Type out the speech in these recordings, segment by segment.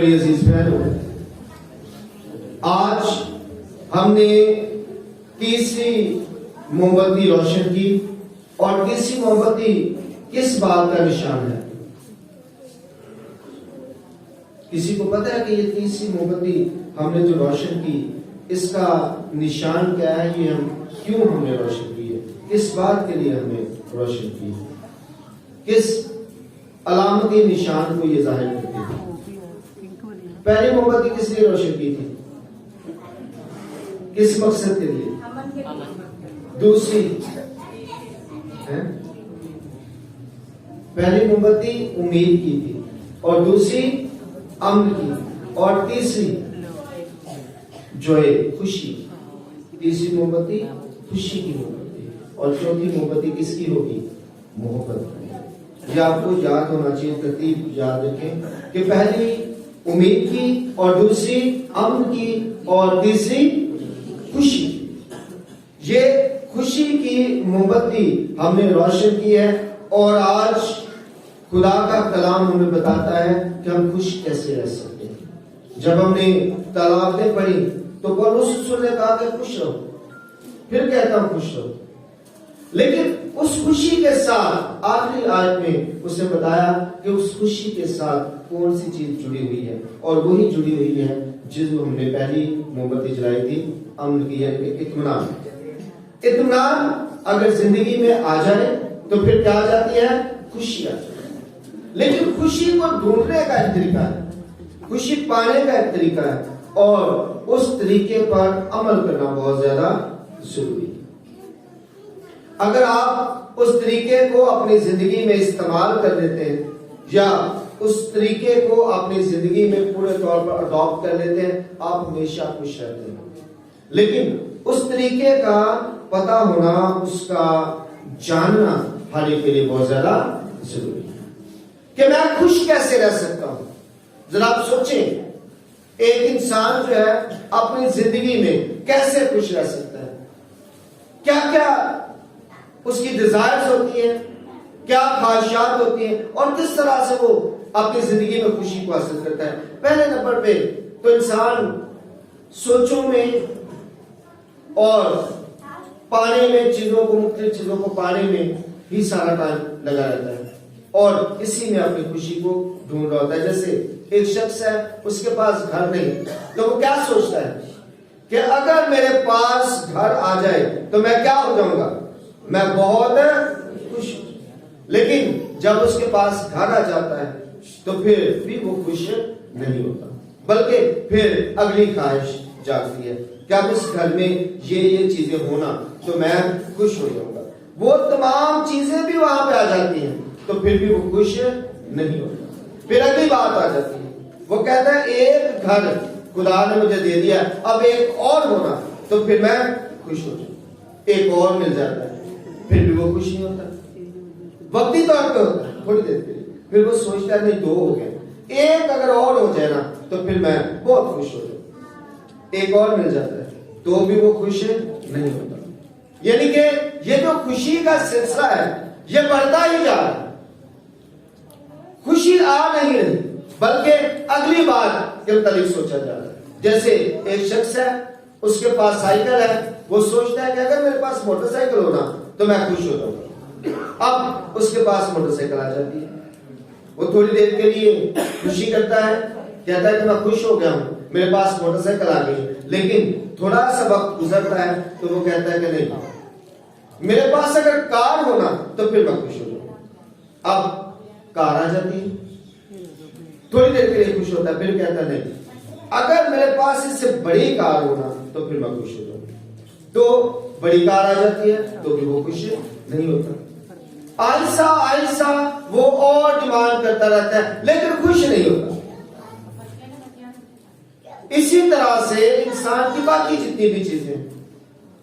میری عزیز بہنوں، آج ہم نے تیسری موم بتی روشن کی، اور تیسری موم بتی کس بات کا نشان ہے؟ کسی کو پتہ ہے کہ یہ تیسری موم بتی ہم نے جو روشن کی اس کا نشان کیا ہے؟ یہ کیوں ہم نے روشن کی ہے؟ کس بات کے لیے ہم نے روشن کی ہے؟ کس علامتی نشان کو یہ ظاہر کرتی ہے؟ پہلی موم بتی کس لیے روشن کی تھی؟ کس مقصد کے لیے؟ دوسری پہلی موم بتی امید کی تھی، اور دوسری امن کی، اور تیسری جوئے خوشی۔ تیسری موم بتی خوشی کی موم بتی، اور چوتھی موم بتی کس کی ہوگی؟ محبت۔ یہ آپ کو یاد ہونا چاہیے، ترتیب یاد رکھیں کہ پہلی امید کی، اور دوسری امن کی، اور تیسری خوشی۔ یہ خوشی کی موم بتی ہم نے روشن کی ہے، اور آج خدا کا کلام ہمیں بتاتا ہے کہ ہم خوش کیسے رہ سکتے ہیں۔ جب ہم نے تلاوتیں پڑھی تو پولس رسول نے کہا کہ خوش رہو، پھر کہتا ہوں خوش رہو، لیکن اس خوشی کے ساتھ آخری آیت میں اس نے بتایا کہ اس خوشی کے ساتھ کون سی چیز جڑی ہوئی ہے، اور وہی جڑی ہوئی ہے جس کو ہم نے پہلی موم بتی جلائی تھی، امن کی، یعنی اطمینان۔ اطمینان اگر زندگی میں آ جائے تو پھر کیا آ جاتی ہے؟ خوشی آ جاتی ہے۔ لیکن خوشی کو ڈھونڈنے کا ایک طریقہ ہے، خوشی پانے کا ایک طریقہ ہے، اور اس طریقے پر عمل کرنا بہت زیادہ ضروری ہے۔ اگر آپ اس طریقے کو اپنی زندگی میں استعمال کر لیتے ہیں، یا اس طریقے کو اپنی زندگی میں پورے طور پر اڈاپٹ کر لیتے ہیں، آپ ہمیشہ خوش رہتے ہیں۔ لیکن اس طریقے کا پتہ ہونا، اس کا جاننا ہر ایک کے لیے بہت زیادہ ضروری ہے کہ میں خوش کیسے رہ سکتا ہوں۔ ذرا آپ سوچیں، ایک انسان جو ہے اپنی زندگی میں کیسے خوش رہ سکتا ہے؟ کیا کیا اس کی ڈیزائرز ہوتی ہیں، کیا خواہشات ہوتی ہیں، اور کس طرح سے وہ اپنی زندگی میں خوشی کو حاصل کرتا ہے؟ پہلے نمبر پہ تو انسان سوچوں میں اور پانے میں، چیزوں کو، مختلف چیزوں کو پانے میں ہی سارا ٹائم لگا رہتا ہے، اور اسی میں اپنی خوشی کو ڈھونڈ رہا ہوتا ہے۔ جیسے ایک شخص ہے، اس کے پاس گھر نہیں، تو وہ کیا سوچتا ہے کہ اگر میرے پاس گھر آ جائے تو میں کیا ہو جاؤں گا؟ میں بہت خوش ہوں۔ لیکن جب اس کے پاس گھر آ جاتا ہے تو پھر بھی وہ خوش نہیں ہوتا، بلکہ پھر اگلی خواہش جاگتی ہے کہ اب اس گھر میں یہ چیزیں ہونا تو میں خوش ہو جاؤں گا۔ وہ تمام چیزیں بھی وہاں پہ آ جاتی ہیں تو پھر بھی وہ خوش نہیں ہوتا۔ پھر اگلی بات آ جاتی ہے، وہ کہتا ہے ایک گھر خدا نے مجھے دے دیا، اب ایک اور ہونا تو پھر میں خوش ہو جاؤں۔ ایک اور مل جاتا ہے، پھر بھی وہ خوش نہیں ہوتا، وقتی طور پہ ہوتا ہے، تھوڑی دیر کے لیے، پھر وہ سوچتا ہے نہیں، دو ہو گئے، ایک اگر اور ہو جائے نا تو پھر میں بہت خوش ہو جاؤں۔ ایک اور مل جاتا ہے تو بھی وہ خوش نہیں ہوتا۔ یعنی کہ یہ جو خوشی کا سلسلہ ہے یہ بڑھتا ہی جا رہا ہے، خوشی آ نہیں رہی، بلکہ اگلی بات کے متعلق سوچا جا رہا ہے۔ جیسے ایک شخص ہے، اس کے پاس سائیکل ہے، وہ سوچتا ہے کہ اگر میرے پاس موٹر سائیکل ہونا تو میں خوش ہو جاؤں گا۔ اب اس کے پاس موٹر سائیکل آ جاتی ہے، وہ تھوڑی دیر کے لیے خوشی کرتا ہے، کہتا ہے کہ میں خوش ہو گیا ہوں، میرے پاس موٹر سائیکل آ گئی۔ لیکن تھوڑا سا وقت گزرتا ہے تو وہ کہتا ہے کہ نہیں، میرے پاس اگر کار ہونا تو پھر میں خوش ہو جاؤں۔ اب کار آ جاتی ہے، تھوڑی دیر کے لیے خوش ہوتا ہے، پھر کہتا ہے نہیں، اگر میرے پاس اس سے بڑی کار ہونا تو پھر میں خوش ہو جاؤں۔ تو بڑی کار آ جاتی ہے تو بھی وہ خوش نہیں ہوتا۔ آہستہ آہستہ وہ اور ڈیمانڈ کرتا رہتا ہے لیکن خوش نہیں ہوتا۔ اسی طرح سے انسان کی باقی جتنی بھی چیزیں،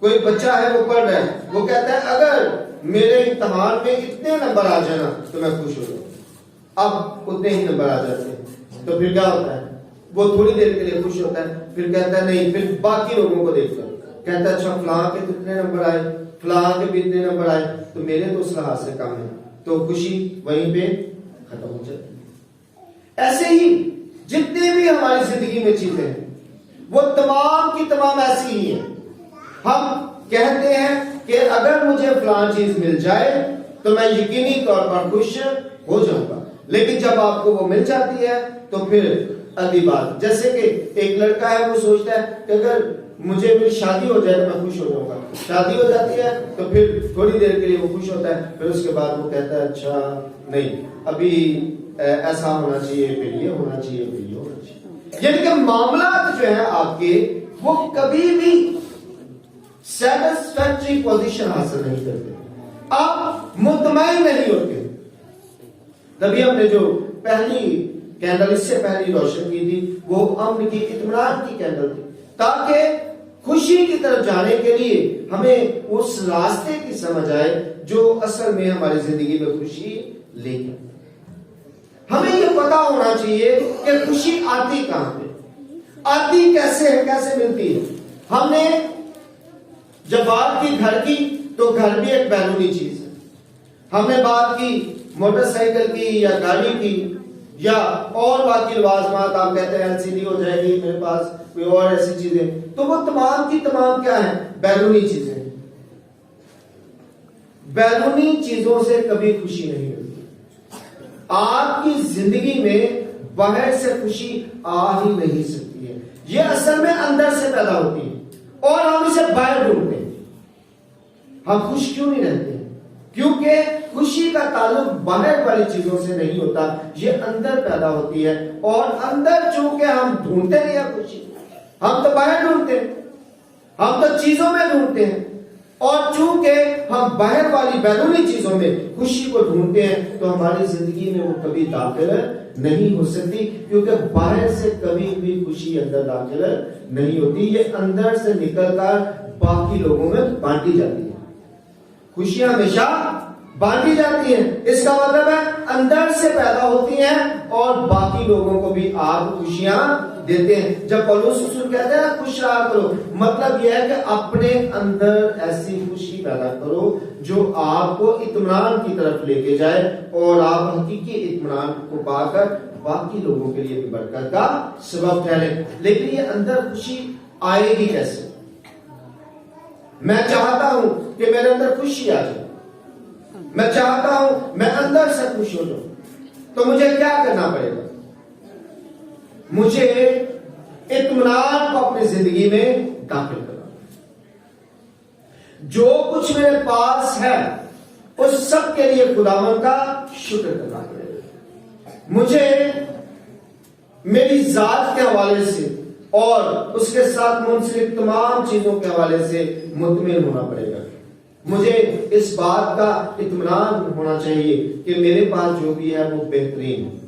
کوئی بچہ ہے وہ پڑھ رہا ہے، وہ کہتا ہے اگر میرے امتحان میں اتنے نمبر آ جائے نا تو میں خوش ہو جاؤں۔ اب اتنے ہی نمبر آ جاتے ہیں تو پھر کیا ہوتا ہے؟ وہ تھوڑی دیر کے لیے خوش ہوتا ہے، پھر کہتا ہے نہیں، پھر باقی لوگوں کو دیکھ کر کہتا ہے اچھا فلاں کے اتنے نمبر آئے، فلاں کے بھی اتنے نمبر آئے تو میرے تو اس لحاظ سے کم ہے، تو خوشی وہیں پہ ختم ہو جاتی ہے۔ ایسے ہی جتنی بھی ہماری زندگی میں چیزیں ہیں وہ تمام کی تمام ایسی ہی ہیں. ہم کہتے ہیں کہ اگر مجھے فلان چیز مل جائے تو میں یقینی طور پر خوش ہو جاؤں گا، لیکن جب آپ کو وہ مل جاتی ہے تو پھر اگلی بات، جیسے کہ ایک لڑکا ہے وہ سوچتا ہے کہ اگر مجھے میری شادی ہو جائے تو میں خوش ہو جاؤں گا. شادی ہو جاتی ہے تو پھر تھوڑی دیر کے لیے وہ خوش ہوتا ہے، پھر اس کے بعد وہ کہتا ہے اچھا نہیں ابھی ایسا ہونا چاہیے، پھر یہ ہونا چاہیے، پھر یہ ہونا چاہیے. یعنی کہ معاملات جو ہیں آپ کے وہ کبھی بھی سیٹسفیکٹری پوزیشن حاصل نہیں کرتے، آپ مطمئن نہیں ہوتے. تبھی ہم نے جو پہلی کینڈل اس سے پہلی روشن کی تھی وہ امن کی، اطمینان کی کینڈل تھی، تاکہ خوشی کی طرف جانے کے لیے ہمیں اس راستے کی سمجھ آئے جو اصل میں ہماری زندگی میں خوشی لے کے. ہمیں یہ پتا ہونا چاہیے کہ خوشی آتی کہاں پہ، آتی کیسے ہے، کیسے ملتی ہے. ہم نے جب بات کی گھر کی تو گھر بھی ایک بیرونی چیز ہے. ہم نے بات کی موٹر سائیکل کی یا گاڑی کی یا اور باقی لوازمات، آپ کہتے ہیں LCD ہو جائے گی میرے پاس، کوئی اور ایسی چیزیں، تو وہ تمام کی تمام کیا ہیں؟ بیرونی چیزیں. بیرونی چیزوں سے کبھی خوشی نہیں ملتی. آپ کی زندگی میں باہر سے خوشی آ ہی نہیں سکتی ہے، یہ اصل میں اندر سے پیدا ہوتی ہے اور ہم اسے باہر ڈھونڈتے ہیں. ہم خوش کیوں نہیں رہتے ہیں؟ کیونکہ خوشی کا تعلق باہر والی چیزوں سے نہیں ہوتا، یہ اندر پیدا ہوتی ہے. اور اندر چونکہ ہم ڈھونڈتے نہیں ہیں خوشی، ہم تو باہر ڈھونڈتے ہیں، ہم تو چیزوں میں ڈھونڈتے ہیں. اور چونکہ ہم باہر والی بیرونی چیزوں میں خوشی کو ڈھونڈتے ہیں تو ہماری زندگی میں وہ کبھی داخل نہیں ہو سکتی، کیونکہ باہر سے کبھی بھی خوشی اندر داخل نہیں ہوتی، یہ اندر سے نکل کر باقی لوگوں میں بانٹی جاتی ہے. خوشیاں ہمیشہ بانٹی جاتی ہیں، اس کا مطلب ہے اندر سے پیدا ہوتی ہیں اور باقی لوگوں کو بھی آپ خوشیاں دیتے ہیں. جب پولس رسول کہتے ہیں خوش رہا کرو، مطلب یہ ہے کہ اپنے اندر ایسی خوشی پیدا کرو جو آپ کو اطمینان کی طرف لے کے جائے اور آپ حقیقی اطمینان کو پا کر باقی لوگوں کے لیے بھی برکت کا سبب ٹھہرے. لیکن یہ اندر خوشی آئے گی کیسے؟ میں چاہتا ہوں کہ میرے اندر خوشی آ جائے، میں چاہتا ہوں میں اندر سے خوش ہو جاؤں، تو مجھے کیا کرنا پڑے گا؟ مجھے اطمینان کو اپنی زندگی میں داخل کرنا. جو کچھ میرے پاس ہے اس سب کے لیے خداوند کا شکر کرنا پڑے گا. مجھے میری ذات کے حوالے سے اور اس کے ساتھ منسلک تمام چیزوں کے حوالے سے مطمئن ہونا پڑے گا. مجھے اس بات کا اطمینان ہونا چاہیے کہ میرے پاس جو بھی ہے وہ بہترین ہے،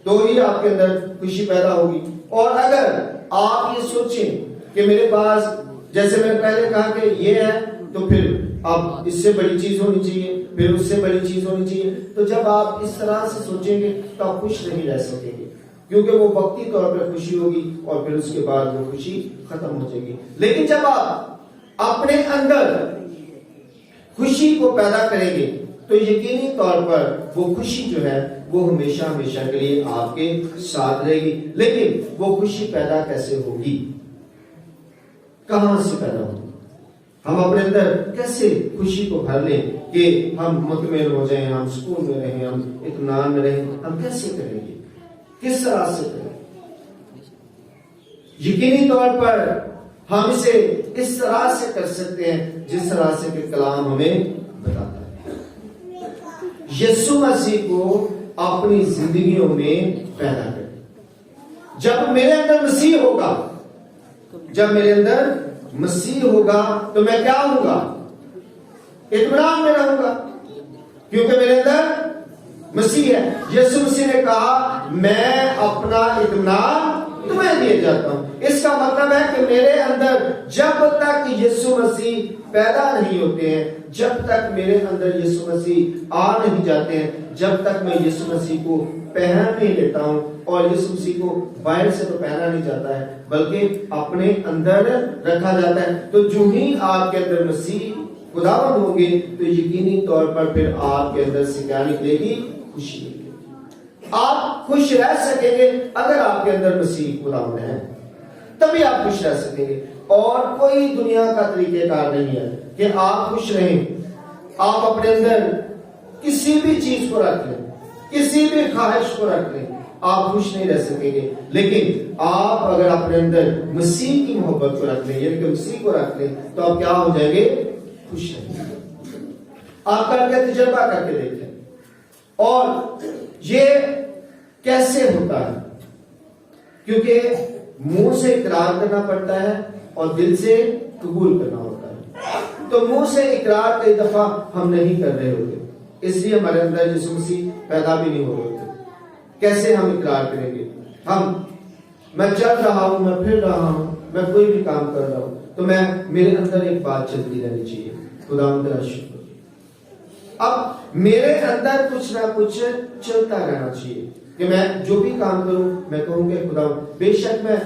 تو ہی آپ کے اندر خوشی پیدا ہوگی. اور اگر آپ یہ سوچیں کہ میرے پاس، جیسے میں نے پہلے کہا کہ یہ ہے تو پھر اب اس سے بڑی چیز ہونی چاہیے، پھر اس سے بڑی چیز ہونی چاہیے، تو جب آپ اس طرح سے سوچیں گے تو آپ خوش نہیں رہ سکیں گے، کیونکہ وہ وقتی طور پر خوشی ہوگی اور پھر اس کے بعد وہ خوشی ختم ہو جائے گی. لیکن جب آپ اپنے اندر خوشی کو پیدا کریں گے تو یقینی طور پر وہ خوشی جو ہے وہ ہمیشہ ہمیشہ کے لیے آپ کے ساتھ رہے گی. لیکن وہ خوشی پیدا کیسے ہوگی؟ کہاں سے پیدا ہوگی؟ ہم اپنے اندر کیسے خوشی کو بھر لیں کہ ہم مطمئن ہو جائیں، ہم سکون میں رہیں، ہم اطمینان میں رہیں؟ ہم کیسے کریں گے؟ کس طرح سے کریں؟ یقینی طور پر ہم اسے اس طرح سے کر سکتے ہیں جس طرح سے کہ کلام ہمیں بتاتا ہے. یسوع مسیح کو اپنی زندگیوں میں پیدا کریں. جب میرے اندر مسیح ہوگا، جب میرے اندر مسیح ہوگا تو میں کیا ہوں گا؟ اطمینان میں رہوں گا، کیونکہ میرے اندر مسیح ہے. یسوع مسیح نے کہا میں اپنا اطمینان تمہیں دیے جاتا ہوں. اس کا مطلب ہے کہ میرے اندر جب تک یسوع مسیح پیدا نہیں ہوتے ہیں، جب تک میرے اندر یسوع مسیح آ نہیں جاتے ہیں، جب تک میں یسوع مسیح کو پہن نہیں لیتا ہوں. اور یسوع مسیح کو باہر سے تو پہنا نہیں جاتا ہے بلکہ اپنے اندر رکھا جاتا ہے. تو جو ہی آپ کے اندر مسیح خداوند ہوں گے تو یقینی طور پر پھر آپ کے اندر سے کیا نکلے گی؟ خوشی نکلے گی. آپ آپ خوش رہ سکیں گے اگر آپ کے اندر مسیح خداوند ہے، تبھی آپ خوش رہ سکیں گے. اور کوئی دنیا کا طریقہ کار نہیں ہے کہ آپ خوش رہیں. آپ اپنے اندر کسی بھی چیز کو رکھ لیں، کسی بھی خواہش کو رکھ لیں، آپ خوش نہیں رہ سکیں گے. لیکن آپ اگر اپنے اندر مسیح کی محبت کو رکھ لیں، یعنی کہ مسیح کو رکھ لیں، تو آپ کیا ہو جائیں گے؟ خوش رہیں گے. آپ کر کے تجربہ کر کے دیکھیں. اور یہ کیسے ہوتا ہے؟ کیونکہ منہ سے اقرار کرنا پڑتا ہے اور دل سے قبول کرنا ہوتا ہے. تو منہ سے اقرار کئی دفعہ ہم نہیں کر رہے ہوتے، اس لیے ہمارے اندر یسوع مسیح پیدا بھی نہیں ہو رہے ہوتے. کیسے ہم اقرار کریں گے؟ میں چل رہا ہوں، میں پھر رہا ہوں، میں کوئی بھی کام کر رہا ہوں، تو میرے اندر ایک بات چلتی رہنی چاہیے، خداوند تیرا شکر. اب میرے اندر کچھ نہ کچھ چلتا رہنا چاہیے کہ میں جو بھی کام کروں میں کہوں کہ خدا، بے شک میں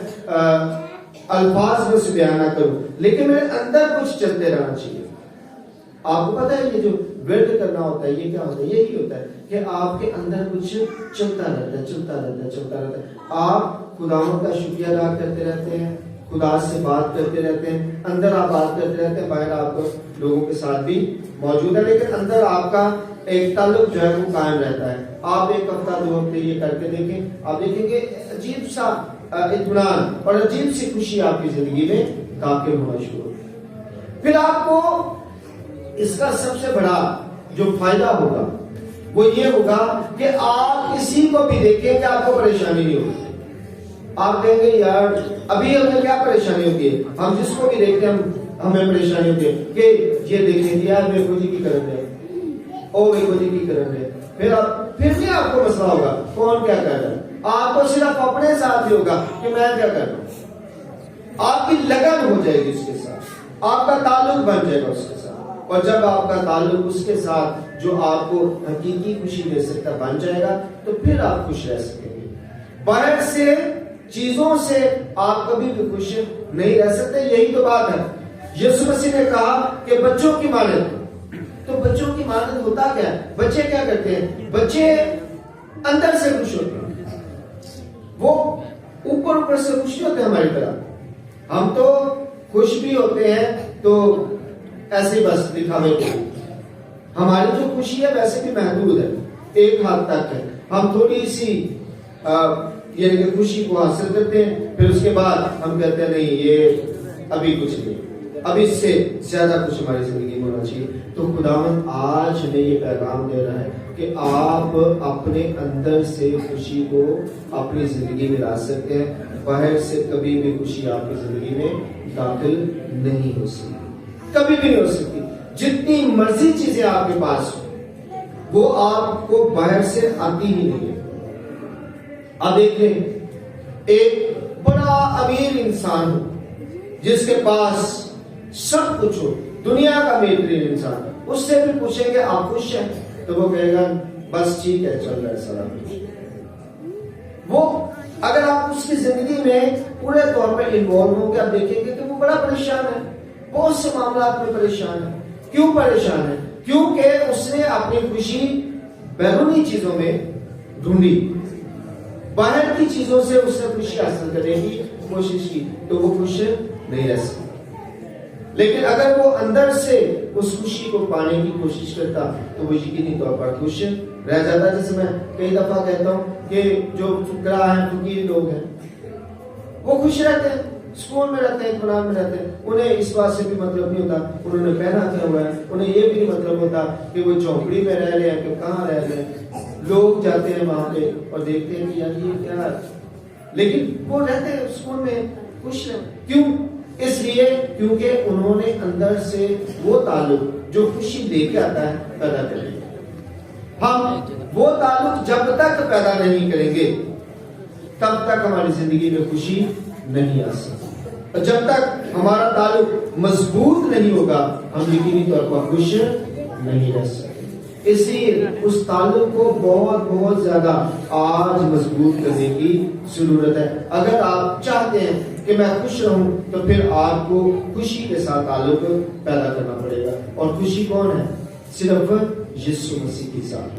الفاظ میں سے بیان نہ کروں، لیکن میرے اندر کچھ چلتے رہنا چاہیے. آپ کو پتا ہے یہ جو ورد کرنا ہوتا ہے یہ کیا ہوتا ہے؟ یہی ہوتا ہے کہ آپ کے اندر کچھ چلتا رہتا ہے، چلتا رہتا ہے، چلتا رہتا ہے. آپ خداوند کا شکریہ ادا کرتے رہتے ہیں، خدا سے بات کرتے رہتے ہیں، اندر آپ بات کرتے رہتے ہیں، باہر آپ لوگوں کے ساتھ بھی موجود ہے، لیکن اندر آپ کا ایک تعلق جو ہے وہ قائم رہتا ہے. آپ ایک ہفتہ 2 ہفتے یہ کر کے دیکھیں، آپ دیکھیں گے عجیب سا اطمینان اور عجیب سی خوشی آپ کی زندگی میں داخل ہونا شروع ہو. پھر آپ کو اس کا سب سے بڑا جو فائدہ ہوگا وہ یہ ہوگا کہ آپ کسی کو بھی دیکھیں کہ آپ کو پریشانی نہیں ہوگی. آپ کہیں گے یار ابھی ہمیں کیا پریشانی ہوتی ہے؟ ہم جس کو بھی دیکھتے ہیں ہمیں پریشانی ہوتی ہے کہ یہ دیکھیں یار میرے کو جی کی کرن ہے، او میرے کو جی کی کرن ہے. پھر بھی آپ کو مسئلہ ہوگا کون کیا کر رہا ہے. آپ کو صرف اپنے ساتھ ہی ہوگا کہ میں کیا کر رہا ہوں. آپ کی لگن ہو جائے گی اس کے ساتھ، آپ کا تعلق بن جائے گا اس کے ساتھ. اور جب آپ کا تعلق اس کے ساتھ جو آپ کو حقیقی خوشی دے سکتا بن جائے گا تو پھر آپ خوش رہ سکیں گے. باہر سے چیزوں سے آپ کبھی بھی خوش نہیں رہ سکتے. یہی تو بات ہے. یسوع مسیح نے کہا کہ بچوں کی مانند. تو بچوں کی مانند ہوتا کیا ہے؟ بچے کیا کرتے ہیں؟ بچے اندر سے خوش ہوتے ہیں، وہ اوپر سے خوش ہوتے ہیں. ہماری طرح ہم تو خوش بھی ہوتے ہیں تو ایسے بس دکھاوے کے. ہماری جو خوشی ہے ویسے بھی محدود ہے، ایک حد تک ہے. ہم تھوڑی سی یعنی کہ خوشی کو حاصل کرتے ہیں، پھر اس کے بعد ہم کہتے ہیں نہیں یہ ابھی کچھ نہیں، اب اس سے زیادہ کچھ ہماری زندگی میں ہونا چاہیے. تو خداوند آج ہمیں یہ پیغام دے رہا ہے کہ آپ اپنے اندر سے خوشی کو اپنی زندگی میں لا سکتے ہیں. باہر سے کبھی بھی خوشی آپ کی زندگی میں داخل نہیں ہو سکتی، کبھی بھی نہیں ہو سکتی. جتنی مرضی چیزیں آپ کے پاس ہوں وہ آپ کو باہر سے آتی ہی نہیں ہے. اب دیکھیں ایک بڑا امیر انسان ہو جس کے پاس سب کچھ ہو، دنیا کا امیر ترین انسان، اس سے بھی پوچھیں گے آپ خوش ہیں تو وہ کہے گا بس ٹھیک ہے چل رہا ہے سارا کچھ. وہ اگر آپ اس کی زندگی میں پورے طور پہ انوالو ہوں گے آپ دیکھیں گے کہ وہ بڑا پریشان ہے، بہت سے معاملات میں پریشان ہے. کیوں پریشان ہے؟ کیونکہ اس نے اپنی خوشی بیرونی چیزوں میں ڈھونڈی، باہر کی چیزوں سے اس نے خوشی حاصل کرنے کی کوشش کی تو وہ خوش نہیں رہ سکتا. لیکن اگر وہ اندر سے اس خوشی کو پانے کی کوشش کرتا تو وہ یقینی طور پر خوش رہ جاتا. جیسے میں کئی دفعہ کہتا ہوں کہ جو فقراء ہیں، فقیر لوگ ہیں، وہ خوش رہتے ہیں، سکون میں رہتے ہیں، اطمینان میں رہتے ہیں. انہیں اس بات سے بھی مطلب نہیں ہوتا انہوں نے پہنا کیا ہوا ہے، انہیں یہ بھی نہیں مطلب ہوتا کہ وہ چوپڑی میں رہ رہے ہیں کہ کہاں رہ رہے ہیں. لوگ جاتے ہیں وہاں پہ اور دیکھتے ہیں کہ یار یہ کیا ہے، لیکن وہ رہتے ہیں سکون میں، خوش ہیں. کیوں؟ اس لیے کیونکہ انہوں نے اندر سے وہ تعلق جو خوشی دے کے آتا ہے پیدا کر لیا. ہم وہ تعلق جب تک پیدا نہیں کریں گے تب تک ہماری زندگی میں خوشی نہیں آ سکتی. جب تک ہمارا تعلق مضبوط نہیں ہوگا ہم یقینی طور پر خوش نہیں رہ سکتے. اس لیے اس تعلق کو بہت بہت زیادہ آج مضبوط کرنے کی ضرورت ہے. اگر آپ چاہتے ہیں کہ میں خوش رہوں تو پھر آپ کو خوشی کے ساتھ تعلق پیدا کرنا پڑے گا. اور خوشی کون ہے؟ صرف یسوع مسیح کے ساتھ.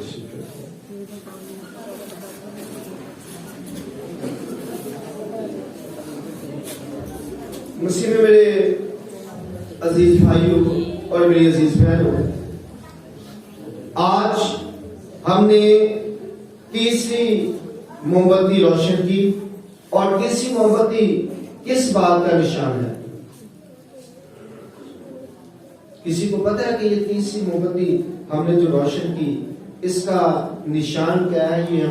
مسیح میں میرے عزیز بھائیوں اور میری عزیز بہنوں، آج ہم نے تیسری موم بتی روشن کی، اور تیسری موم بتی کس بات کا نشان ہے؟ کسی کو پتہ ہے کہ یہ تیسری موم بتی ہم نے جو روشن کی، اس کا نشان کیا ہے؟ یہ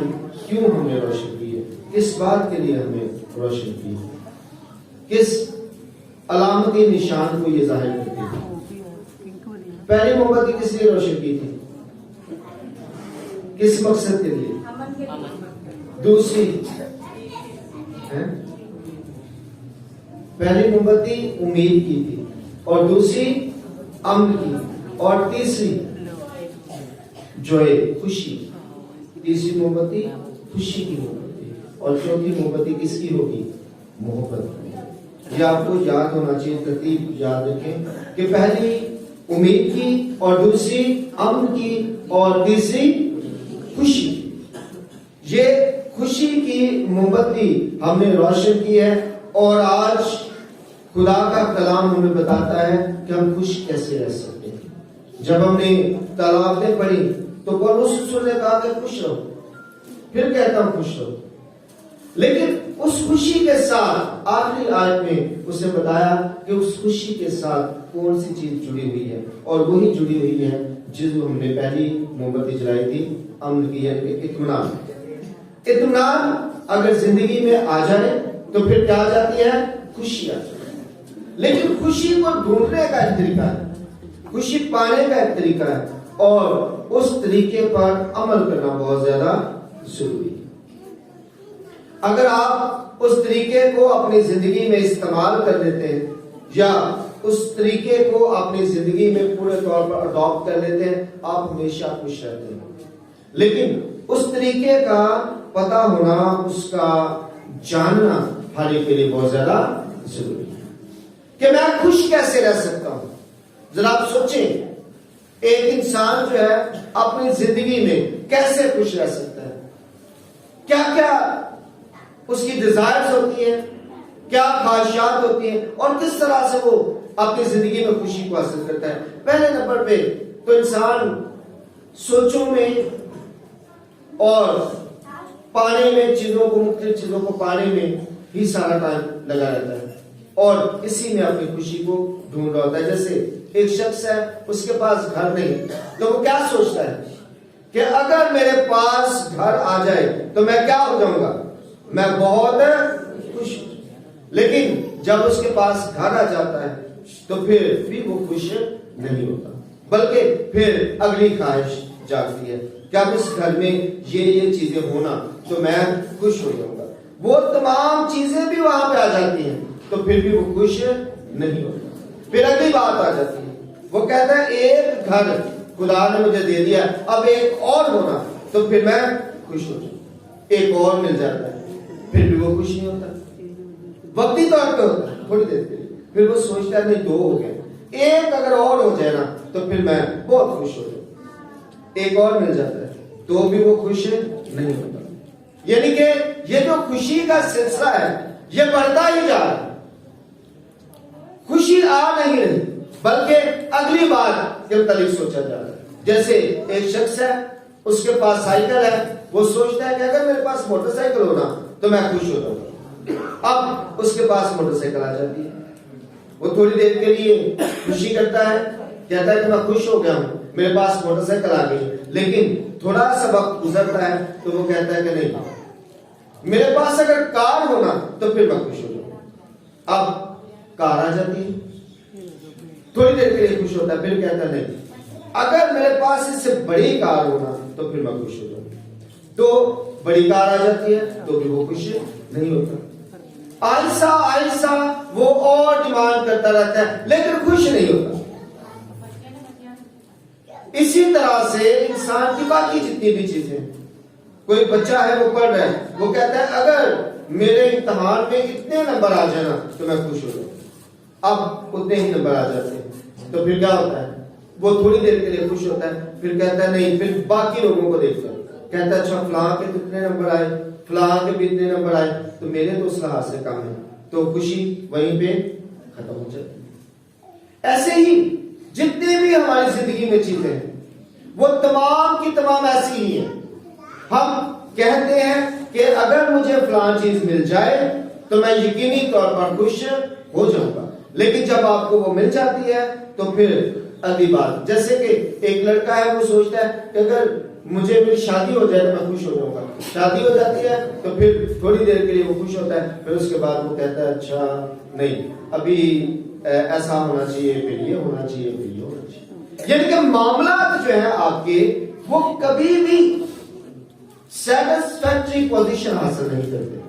کیوں ہم نے روشن کی ہے؟ کس بات کے لیے ہم نے روشن کی ہے؟ کس علامتی نشان کو یہ ظاہر کرتی ہے؟ پہلی موم بتی کس لیے روشن کی تھی؟ کس مقصد کے لیے؟ دوسری پہلی موم بتی امید کی تھی، اور دوسری امن کی، اور تیسری جوئے خوشی۔ تیسری موم بتی خوشی کی موم بتی، اور چوتھی موم بتی کس کی ہوگی؟ محبت کی۔ یہ آپ کو یاد ہونا چاہیے، ترتیب یاد رکھیں کہ پہلی امید کی، اور دوسری امن کی، اور تیسری خوشی کی۔ یہ خوشی کی موم بتی ہم نے روشن کی ہے، اور آج خدا کا کلام ہمیں بتاتا ہے کہ ہم خوش کیسے رہ سکتے ہیں۔ جب ہم نے تلاوتیں پڑھی تو پولس رسول نے کہا کہ خوش رہو، پھر کہتا ہوں خوش رہو، لیکن اس خوشی کے ساتھ آخری آیت میں اسے بتایا کہ اس خوشی کے ساتھ کون سی چیز جڑی ہوئی ہے، اور وہی جڑی ہوئی ہے جس کو ہم نے پہلی موم بتی جلائی تھی، امن کی، یعنی اطمینان۔ اطمینان اگر زندگی میں آ جائے تو پھر کیا آ جاتی ہے؟ خوشی آ جاتی ہے۔ لیکن خوشی کو ڈھونڈنے کا ایک طریقہ ہے، خوشی پانے کا ایک طریقہ ہے، اور اس طریقے پر عمل کرنا بہت زیادہ ضروری ہے۔ اگر آپ اس طریقے کو اپنی زندگی میں استعمال کر لیتے ہیں، یا اس طریقے کو اپنی زندگی میں پورے طور پر اڈاپٹ کر لیتے ہیں، آپ ہمیشہ خوش رہتے ہیں۔ لیکن اس طریقے کا پتہ ہونا، اس کا جاننا ہر ایک کے لیے بہت زیادہ ضروری ہے کہ میں خوش کیسے رہ سکتا ہوں۔ ذرا آپ سوچیں، ایک انسان جو ہے اپنی زندگی میں کیسے خوش رہ سکتا ہے؟ کیا کیا اس کی ڈیزائرز ہوتی ہیں، کیا خواہشات ہوتی ہیں، اور کس طرح سے وہ اپنی زندگی میں خوشی کو حاصل کرتا ہے؟ پہلے نمبر پہ تو انسان سوچوں میں اور پانے میں، چیزوں کو، مختلف چیزوں کو پانے میں ہی سارا ٹائم لگا رہتا ہے، اور اسی میں اپنی خوشی کو ڈھونڈ رہا ہوتا ہے۔ جیسے ایک شخص ہے، اس کے پاس گھر نہیں، تو وہ کیا سوچتا ہے کہ اگر میرے پاس گھر آ جائے تو میں کیا ہو جاؤں گا؟ میں بہت خوش ہوں۔ لیکن جب اس کے پاس گھر آ جاتا ہے تو پھر بھی وہ خوش نہیں ہوتا، بلکہ پھر اگلی خواہش جاگتی ہے کہ اب اس گھر میں یہ چیزیں ہونا تو میں خوش ہو جاؤں گا۔ وہ تمام چیزیں بھی وہاں پہ آ جاتی ہیں تو پھر بھی وہ خوش نہیں ہوتا۔ پھر اگلی بات آ جاتی ہے، وہ کہتا ہے ایک گھر خدا نے مجھے دے دیا، اب ایک اور ہونا تو پھر میں خوش ہو جاؤں۔ ایک اور مل جاتا ہے، پھر بھی وہ خوش نہیں ہوتا، وقتی طور پہ ہوتا ہے، تھوڑی دیر کے لیے، پھر وہ سوچتا ہے نہیں، دو ہو گئے، ایک اگر اور ہو جائے نا تو پھر میں بہت خوش ہو جاؤں۔ ایک اور مل جاتا ہے تو بھی وہ خوش نہیں ہوتا۔ یعنی کہ یہ جو خوشی کا سلسلہ ہے یہ بڑھتا ہی جا رہا ہے، خوشی آ نہیں رہی، بلکہ اگلی بات کے متعلق سوچا جا رہا ہے۔ جیسے ایک شخص ہے، اس کے پاس سائیکل ہے، وہ سوچتا ہے کہ اگر میرے پاس موٹر سائیکل ہونا تو میں خوش ہو جاؤں گا۔ اب اس کے پاس موٹر سائیکل آ جاتی ہے، وہ تھوڑی دیر کے لیے خوشی کرتا ہے، کہتا ہے کہ میں خوش ہو گیا ہوں، میرے پاس موٹر سائیکل آ گئی۔ لیکن تھوڑا سا وقت گزرتا ہے تو وہ کہتا ہے کہ نہیں، میرے پاس اگر کار ہونا تو پھر میں خوش ہو جاؤں۔ اب کار آ جاتی ہے، تھوڑی دیر کے لیے خوش ہوتا ہے، پھر کہتا ہے نہیں، اگر میرے پاس اس سے بڑی کار ہونا تو پھر میں خوش ہو جاؤں۔ تو بڑی کار آ جاتی ہے تو بھی وہ خوش نہیں ہوتا، آہستہ آہستہ وہ اور ڈیمانڈ کرتا رہتا ہے لیکن خوش نہیں ہوتا۔ اسی طرح سے انسان کی باقی جتنی بھی چیزیں، کوئی بچہ ہے وہ پڑھ رہا ہے، وہ کہتا ہے اگر میرے امتحان میں اتنے نمبر آ جانا تو میں خوش ہو جاؤں۔ اب اتنے ہی نمبر آ جاتے ہیں تو پھر کیا ہوتا ہے؟ وہ تھوڑی دیر کے لیے خوش ہوتا ہے، پھر کہتا ہے نہیں، پھر باقی لوگوں کو دیکھتا ہے، کہتا ہے اچھا فلاں کے کتنے نمبر آئے، فلاں کے بھی اتنے نمبر آئے، تو میرے تو اس لحاظ سے کم ہے، تو خوشی وہیں پہ ختم ہو جاتی ہے۔ ایسے ہی جتنے بھی ہماری زندگی میں چیزیں ہیں وہ تمام کی تمام ایسی ہی ہیں۔ ہم کہتے ہیں کہ اگر مجھے فلاں چیز مل جائے تو میں یقینی طور پر خوش ہو جاؤں گا، لیکن جب آپ کو وہ مل جاتی ہے تو پھر اگلی بات، جیسے کہ ایک لڑکا ہے وہ سوچتا ہے کہ اگر مجھے میری شادی ہو جائے تو میں خوش ہو جاؤں گا، شادی ہو جاتی ہے تو پھر تھوڑی دیر کے لیے وہ خوش ہوتا ہے، پھر اس کے بعد وہ کہتا ہے اچھا نہیں، ابھی ایسا ہونا چاہیے، پھر یہ ہونا چاہیے، پھر یہ ہونا چاہیے۔ یعنی کہ معاملات جو ہیں آپ کے وہ کبھی بھی سیٹسفیکٹری پوزیشن حاصل نہیں کرتے،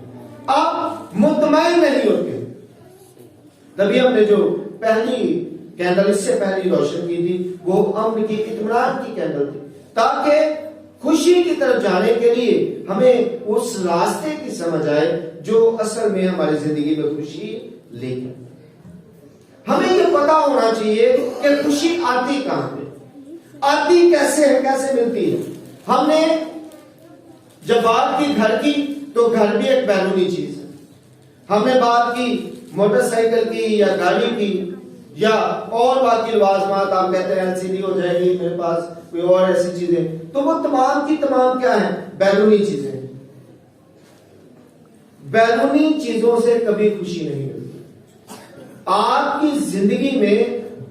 آپ مطمئن نہیں ہوتے۔ تبھی ہم نے جو پہلی کینڈل اس سے پہلی روشن کی تھی وہ امن کی، اطمینان کی کینڈل تھی، تاکہ خوشی کی طرف جانے کے لیے ہمیں اس راستے کی سمجھ آئے جو اصل میں ہماری زندگی میں خوشی لے کے ہمیں یہ پتا ہونا چاہیے کہ خوشی آتی کہاں پہ، آتی کیسے ہے، کیسے ملتی ہے۔ ہم نے جب بات کی گھر کی تو گھر بھی ایک بیرونی چیز ہے، ہم نے بات کی موٹر سائیکل کی یا گاڑی کی یا اور باقی لوازمات، آپ کہتے ہیں LCD ہو جائے گی میرے پاس، کوئی اور ایسی چیزیں، تو وہ تمام کی تمام کیا ہیں؟ بیرونی چیزیں۔ بیرونی چیزوں سے کبھی خوشی نہیں ملتی۔ آپ کی زندگی میں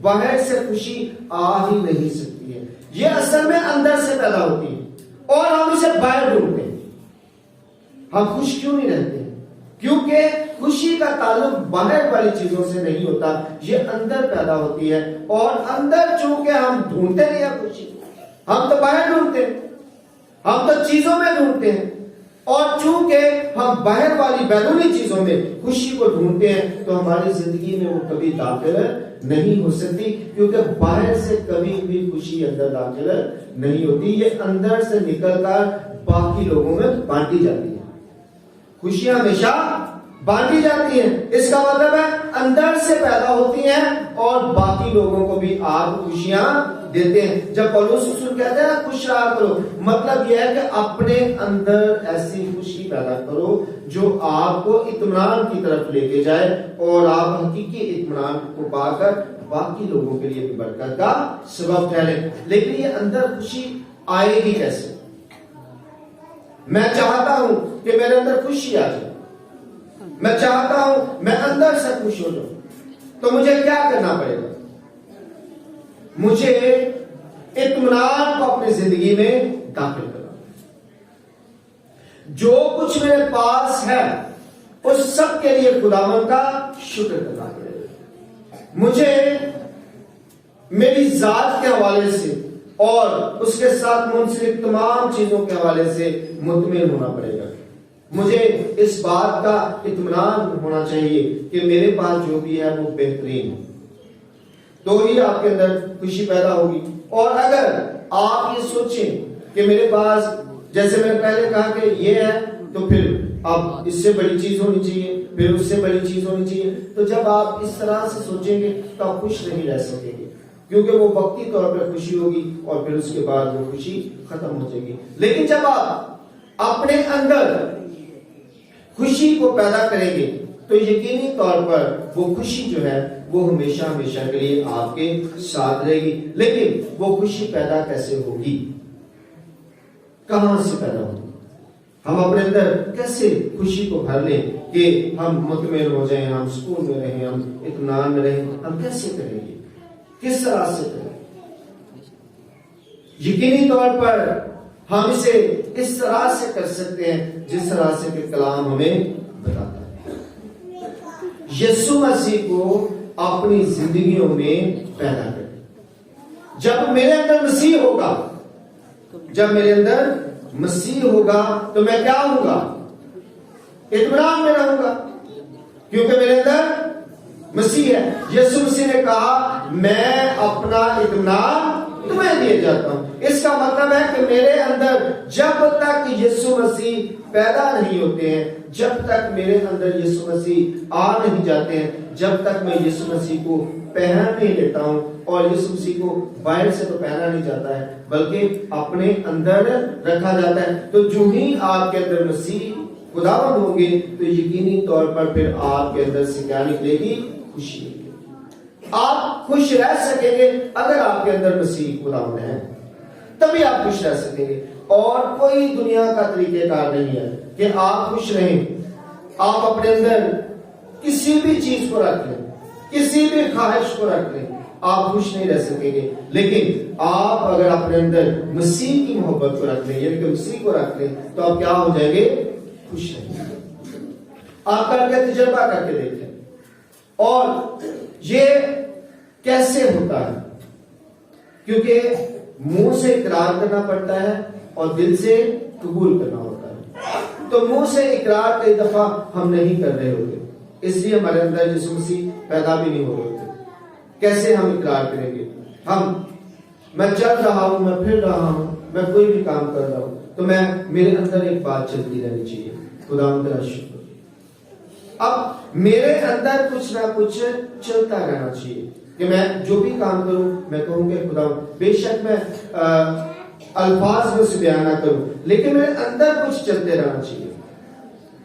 باہر سے خوشی آ ہی نہیں سکتی ہے، یہ اصل میں اندر سے پیدا ہوتی ہے اور ہم اسے باہر ڈھونڈتے ہیں۔ ہم خوش کیوں نہیں رہتے ہیں؟ کیونکہ خوشی کا تعلق باہر والی چیزوں سے نہیں ہوتا، یہ اندر پیدا ہوتی ہے، اور اندر چونکہ ہم ڈھونڈتے نہیں ہیں خوشی، ہم تو باہر ڈھونڈتے ہیں، ہم تو چیزوں میں ڈھونڈتے ہیں، اور چونکہ ہم باہر والی بیرونی چیزوں میں خوشی کو ڈھونڈتے ہیں تو ہماری زندگی میں وہ کبھی داخل نہیں ہو سکتی، کیونکہ باہر سے کبھی بھی خوشی اندر داخل نہیں ہوتی، یہ اندر سے نکل کر باقی لوگوں میں بانٹی جاتی ہے۔ خوشیاں ہمیشہ بانٹی جاتی ہیں، اس کا مطلب ہے اندر سے پیدا ہوتی ہیں اور باقی لوگوں کو بھی آپ خوشیاں دیتے ہیں۔ جب پولس رسول کہتے ہیں خوش رہا کرو، مطلب یہ ہے کہ اپنے اندر ایسی خوشی پیدا کرو جو آپ کو اطمینان کی طرف لے کے جائے اور آپ حقیقی اطمینان کو پا کر باقی لوگوں کے لیے بھی برکت کا سبب ٹھہرے۔ لیکن یہ اندر خوشی آئے گی کیسے؟ میں چاہتا ہوں کہ میرے اندر خوشی آ جائے، میں چاہتا ہوں میں اندر سے خوش ہو جاؤں، تو مجھے کیا کرنا پڑے گا؟ مجھے اطمینان کو اپنی زندگی میں داخل کرنا۔ جو کچھ میرے پاس ہے اس سب کے لیے خداوند کا شکر کرنا پڑے گا۔ مجھے میری ذات کے حوالے سے اور اس کے ساتھ منسلک تمام چیزوں کے حوالے سے مطمئن ہونا پڑے گا۔ مجھے اس بات کا اطمینان ہونا چاہیے کہ میرے پاس جو بھی ہے وہ بہترین ہے، تو ہی آپ کے اندر خوشی پیدا ہوگی۔ اور اگر آپ یہ سوچیں کہ میرے پاس، جیسے میں نے پہلے کہا کہ یہ ہے، تو پھر اب اس سے بڑی چیز ہونی چاہیے، پھر اس سے بڑی چیز ہونی چاہیے، تو جب آپ اس طرح سے سوچیں گے تو آپ خوش نہیں رہ سکیں گے، کیونکہ وہ وقتی طور پر خوشی ہوگی اور پھر اس کے بعد وہ خوشی ختم ہو جائے گی۔ لیکن جب آپ اپنے اندر خوشی کو پیدا کریں گے تو یقینی طور پر وہ خوشی جو ہے وہ ہمیشہ ہمیشہ کے لیے آپ کے ساتھ رہے گی۔ لیکن وہ خوشی پیدا کیسے ہوگی؟ کہاں سے پیدا ہوگی؟ ہم اپنے اندر کیسے خوشی کو بھر لیں کہ ہم مطمئن ہو جائیں، ہم سکون میں رہیں، ہم اطمینان میں رہیں؟ ہم کیسے کریں گے؟ کس طرح سے کریں؟ یقینی طور پر ہم اسے اس طرح سے کر سکتے ہیں جس طرح سے کہ کلام ہمیں بتاتا ہے۔ یسوع مسیح کو اپنی زندگیوں میں پیدا کریں۔ جب میرے اندر مسیح ہوگا، جب میرے اندر مسیح ہوگا تو میں کیا ہوں گا؟ اطمینان میں رہوں گا، کیونکہ میرے اندر مسیح ہے۔ یسوع مسیح نے کہا میں اپنا اطمینان تمہیں دیے جاتا ہوں۔ اس کا مطلب ہے کہ میرے اندر جب تک یسوع مسیح پیدا نہیں ہوتے ہیں، جب تک میرے اندر یسوع مسیح آ نہیں جاتے ہیں، جب تک میں یسوع مسیح کو پہن نہیں لیتا ہوں، اور یسوع مسیح کو باہر سے تو پہنا نہیں جاتا ہے بلکہ اپنے اندر رکھا جاتا ہے، تو جو ہی آپ کے اندر مسیح خداوند ہوں گے تو یقینی طور پر پھر آپ کے اندر سے کیا نکلے گی؟ خوشی۔ آپ خوش رہ سکیں گے اگر آپ کے اندر مسیح خداوند ہے، تبھی آپ خوش رہ سکیں گے، اور کوئی دنیا کا طریقہ کار نہیں ہے کہ آپ خوش رہیں۔ آپ اپنے اندر کسی بھی چیز کو رکھ لیں، کسی بھی خواہش کو رکھ لیں، آپ خوش نہیں رہ سکیں گے۔ لیکن آپ اگر اپنے اندر مسیح کی محبت کو رکھ لیں، یعنی کہ مسیح کو رکھ لیں، تو آپ کیا ہو جائیں گے؟ خوش رہیں گے۔ آپ کر کے تجربہ کر کے دیکھیں۔ اور یہ کیسے ہوتا ہے؟ کیونکہ منہ سے اقرار کرنا پڑتا ہے اور دل سے قبول کرنا ہوتا ہے۔ تو منہ سے اقرار کئی دفعہ ہم نہیں کر رہے ہوتے، اس لیے ہمارے اندر یسوع مسیح پیدا بھی نہیں ہو رہے ہوتے۔ کیسے ہم اقرار کریں گے؟ میں چل رہا ہوں، میں پھر رہا ہوں، میں کوئی بھی کام کر رہا ہوں، تو میرے اندر ایک بات چلتی رہنی چاہیے، خداوند تیرا شکر۔ اب میرے اندر کچھ نہ کچھ چلتا رہنا چاہیے کہ میں جو بھی کام کروں میں کہوں کہ خداوند، بے شک میں الفاظ میں سے بیان نہ کروں، لیکن میرے اندر کچھ چلتے رہنا چاہیے۔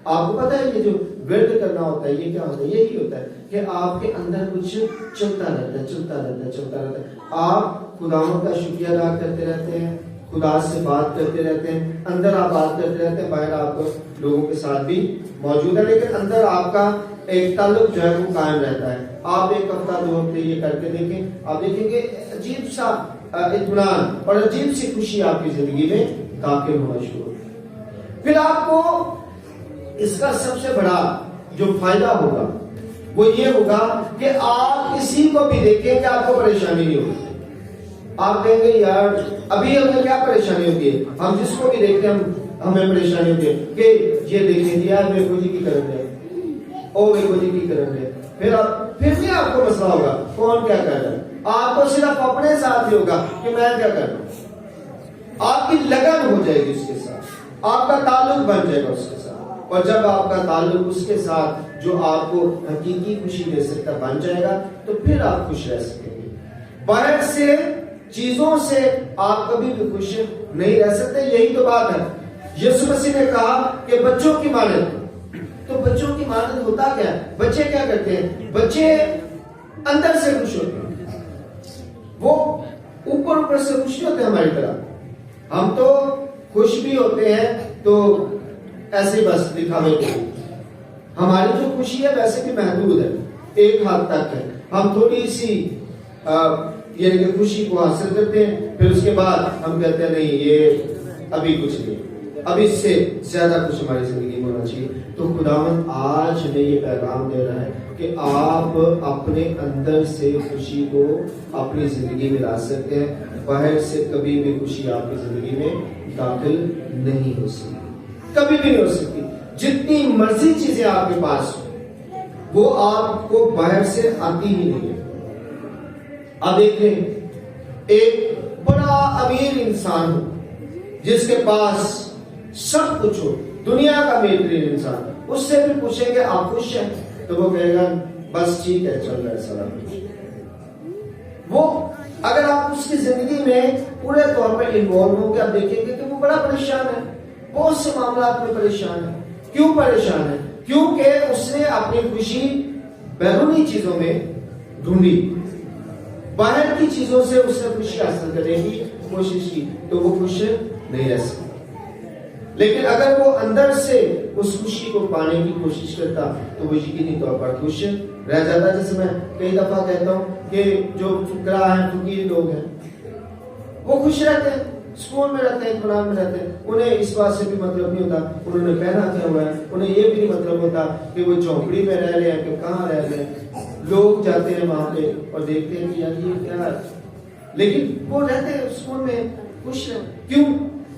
آپ کو پتا ہے یہ جو ورد کرنا ہوتا ہے یہ کیا ہوتا ہے؟ یہی ہوتا ہے کہ آپ کے اندر کچھ چلتا رہتا ہے، چلتا رہتا ہے، چلتا رہتا ہے۔ آپ خداوند کا شکریہ ادا کرتے رہتے ہیں، خدا سے بات کرتے رہتے ہیں، اندر آپ بات کرتے رہتے ہیں، باہر آپ لوگوں کے ساتھ بھی موجود ہے، لیکن اندر آپ کا ایک تعلق جو ہے وہ قائم رہتا ہے۔ آپ ایک ہفتہ 2 ہفتے یہ کر کے دیکھیں، آپ دیکھیں گے عجیب سا اطمینان اور عجیب سی خوشی آپ کی زندگی میں داخل ہونا شروع ہوگی۔ پھر آپ کو اس کا سب سے بڑا جو فائدہ ہوگا وہ یہ ہوگا کہ آپ کسی کو بھی دیکھیں کہ آپ کو پریشانی نہیں ہوگی۔ آپ کہیں گے یار ابھی ہمیں کیا پریشانی ہوتی ہے؟ ہم جس کو بھی دیکھتے ہیں ہمیں پریشانی ہوتی ہے کہ یہ دیکھیں یار ویکو جی کی کرن ہے، او ویکو جی کی کرن ہے، پھر بھی آپ کو مسئلہ ہوگا کون کیا کر رہا ہے۔ آپ کو صرف اپنے ساتھ ہی ہوگا کہ میں کیا کر رہا ہوں۔ آپ کی لگن ہو جائے گی اس کے ساتھ، آپ کا تعلق بن جائے گا اس کے ساتھ، اور جب آپ کا تعلق اس کے ساتھ جو آپ کو حقیقی خوشی دے سکتا بن جائے گا تو پھر آپ خوش رہ سکیں گے۔ باہر سے چیزوں سے آپ کبھی بھی خوش نہیں رہ سکتے۔ یہی تو بات ہے، یسوع مسیح نے کہا کہ بچوں کی مانند، تو بچوں کی مانند ہوتا کیا ہے؟ بچے کیا کرتے ہیں؟ بچے اندر سے خوش ہوتے ہیں، وہ اوپر سے خوش نہیں ہوتے ہماری طرح۔ ہم تو خوش بھی ہوتے ہیں تو ایسے بس دکھاوے کے، ہماری جو خوشی ہے ویسے بھی محدود ہے، ایک حد تک ہے۔ ہم تھوڑی سی یعنی کہ خوشی کو حاصل کرتے ہیں، پھر اس کے بعد ہم کہتے ہیں نہیں یہ ابھی کچھ نہیں، اب اس سے زیادہ کچھ ہماری زندگی میں ہونا چاہیے۔ تو خداوند آج ہمیں یہ پیغام دے رہا ہے کہ آپ اپنے اندر سے خوشی کو اپنی زندگی میں لا سکتے ہیں، باہر سے کبھی بھی خوشی آپ کی زندگی میں داخل نہیں ہو سکتی، کبھی بھی نہیں ہو سکتی۔ جتنی مرضی چیزیں آپ کے پاس ہوں وہ آپ کو باہر سے آتی ہی نہیں ہے۔ آپ دیکھیں ایک بڑا امیر انسان ہو جس کے پاس سب کچھ ہو، دنیا کا بہترین انسان، اس سے بھی پوچھیں کہ آپ خوش ہیں تو وہ کہے گا بس ٹھیک ہے چل رہا ہے سارا کچھ۔ وہ اگر آپ اس کی زندگی میں پورے طور پر انوالو ہو کے آپ دیکھیں گے کہ وہ بڑا پریشان ہے، بہت سے معاملات میں پریشان ہے۔ کیوں پریشان ہے؟ کیونکہ اس نے اپنی خوشی بیرونی چیزوں میں ڈھونڈی، باہر کی چیزوں سے اس نے خوشی حاصل کرنے کی کوشش کی، تو وہ خوش نہیں رہ سکتا۔ لیکن اگر وہ اندر سے اس خوشی کو پانے کی کوشش کرتا تو وہ یقینی طور پر خوش رہ جاتا۔ جیسے میں کئی دفعہ کہتا ہوں کہ جو فقراء ہیں، فقیر لوگ ہیں، وہ خوش رہتے ہیں، سکون میں رہتے ہیں، اطمینان میں رہتے ہیں، انہیں اس بات سے بھی مطلب نہیں ہوتا انہوں نے پہنا کیا ہوا ہے، انہیں یہ بھی نہیں مطلب ہوتا کہ وہ جھونپڑی میں رہ رہے ہیں کہ کہاں رہ رہے ہیں۔ لوگ جاتے ہیں وہاں پہ اور دیکھتے ہیں کہ یار یہ کیا ہے، لیکن وہ رہتے ہیں سکون میں، خوش ہیں۔ کیوں؟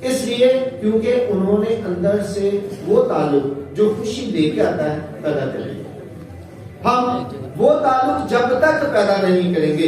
اس لیے کیونکہ انہوں نے اندر سے وہ تعلق جو خوشی لے کے آتا ہے پیدا کر لیا۔ ہم وہ تعلق جب تک پیدا نہیں کریں گے